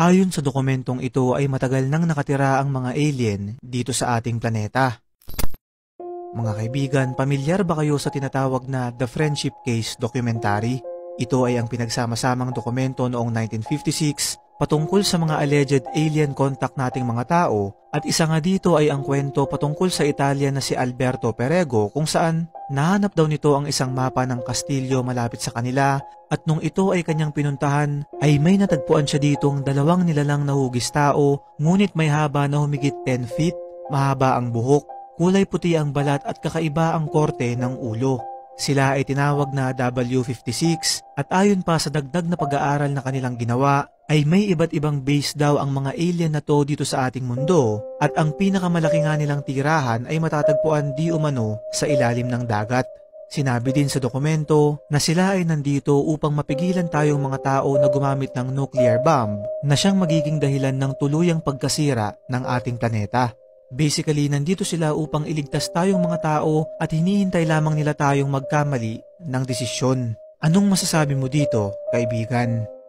Ayon sa dokumentong ito ay matagal nang nakatira ang mga alien dito sa ating planeta. Mga kaibigan, pamilyar ba kayo sa tinatawag na The Friendship Case documentary? Ito ay ang pinagsama-samang dokumento noong 1956 patungkol sa mga alleged alien contact nating mga tao, at isa nga dito ay ang kwento patungkol sa Italian na si Alberto Perego kung saan nahanap daw nito ang isang mapa ng kastilyo malapit sa kanila, at nung ito ay kanyang pinuntahan ay may natagpuan siya ditong dalawang nilalang na hugis tao, ngunit may haba na humigit 10 feet, mahaba ang buhok, kulay puti ang balat at kakaiba ang korte ng ulo. Sila ay tinawag na W56 at ayon pa sa dagdag na pag-aaral na kanilang ginawa ay may iba't ibang base daw ang mga alien na to dito sa ating mundo, at ang pinakamalaki nga nilang tirahan ay matatagpuan di umano sa ilalim ng dagat. Sinabi din sa dokumento na sila ay nandito upang mapigilan tayong mga tao na gumamit ng nuclear bomb na siyang magiging dahilan ng tuluyang pagkasira ng ating planeta. Basically, nandito sila upang iligtas tayong mga tao at hinihintay lamang nila tayong magkamali ng desisyon. Anong masasabi mo dito, kaibigan?